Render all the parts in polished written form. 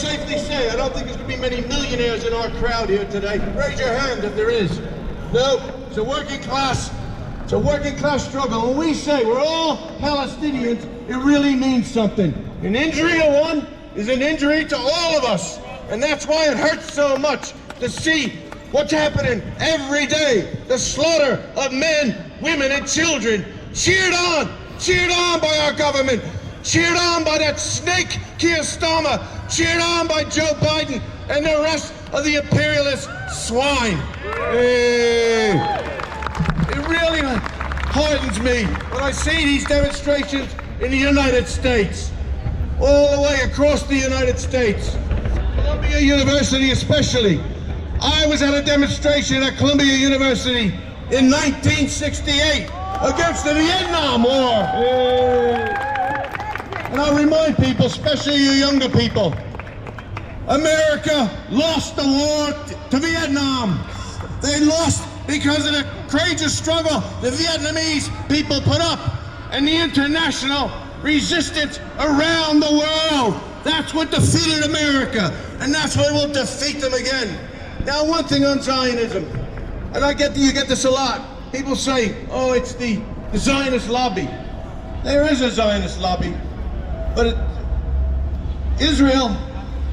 safely say I don't think there's going to be many millionaires in our crowd here today. Raise your hand if there is. No, it's a working class. It's a working class struggle. When we say we're all Palestinians, it really means something. An injury to one is an injury to all of us. And that's why it hurts so much to see what's happening every day. The slaughter of men, women, and children. Cheered on by our government. Cheered on by that snake, Keir Starmer. Cheered on by Joe Biden and the rest of the imperialist swine. Hey. It really hardens me when I see these demonstrations in the United States, all the way across the United States. Columbia University especially. I was at a demonstration at Columbia University in 1968 against the Vietnam War. And I remind people, especially you younger people, America lost the war to Vietnam. They lost because of the courageous struggle the Vietnamese people put up and the international resistance around the world. That's what defeated America, and that's what will defeat them again. Now, one thing on Zionism, and you get this a lot. People say, oh, it's the Zionist lobby. There is a Zionist lobby, but Israel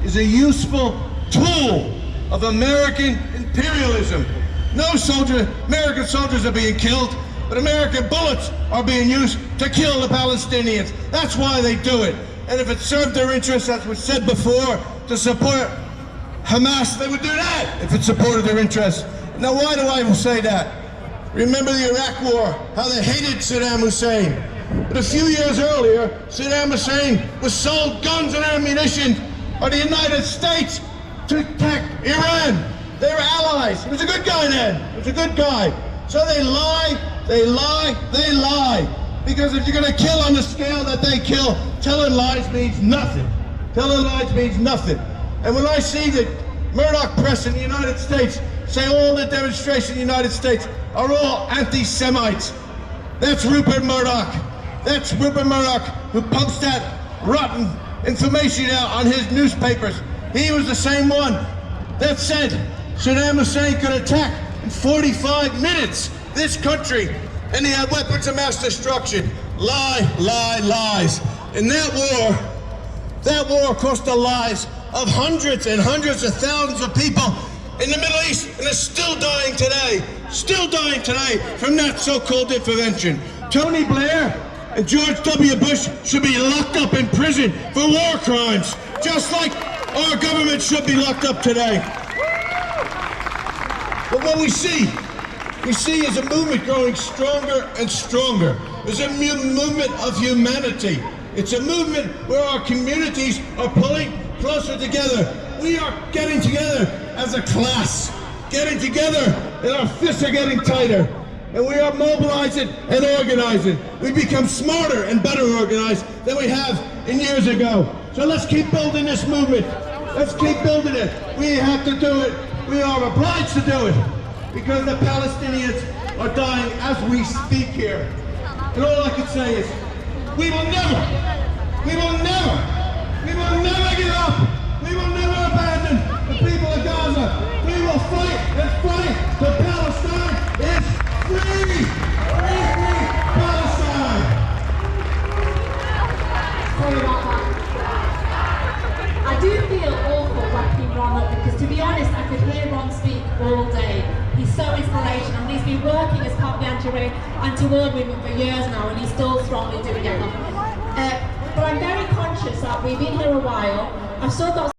is a useful tool of American imperialism. No American soldiers are being killed, but American bullets are being used to kill the Palestinians. That's why they do it. And if it served their interests, as was said before, to support Hamas, they would do that if it supported their interests. Now, why do I say that? Remember the Iraq War, how they hated Saddam Hussein. But a few years earlier, Saddam Hussein was sold guns and ammunition by the United States to attack Iran. They were allies. He was a good guy then. He was a good guy. So they lie. Because if you're going to kill on the scale that they kill, telling lies means nothing. Telling lies means nothing. And when I see the Murdoch press in the United States say all the demonstrations in the United States are all anti-Semites, that's Rupert Murdoch. That's Rupert Murdoch who pumps that rotten information out on his newspapers. He was the same one that said Saddam Hussein could attack in 45 minutes this country, and he had weapons of mass destruction. Lies. And that war cost the lives of hundreds and hundreds of thousands of people in the Middle East, and is still dying today from that so-called intervention. Tony Blair and George W. Bush should be locked up in prison for war crimes, just like our government should be locked up today. But what we see is a movement growing stronger and stronger. There's a movement of humanity. It's a movement where our communities are pulling closer together. We are getting together as a class, getting together, and our fists are getting tighter. And we are mobilizing and organizing. We become smarter and better organized than we have in years ago. So let's keep building this movement. Let's keep building it. We have to do it. We are obliged to do it because the Palestinians are dying as we speak here. And all I can say is, we will never give up. We will never abandon the people of Gaza. We will fight and fight till Palestine is free. Free Palestine. Sorry about that. I do feel awful backing Ron up because, to be honest, I could hear Ron speak all day. He's so inspirational, and he's been working as part of the anti-war movement for years now, and he's still strongly doing it. But I'm very conscious that we've been here a while. I've still got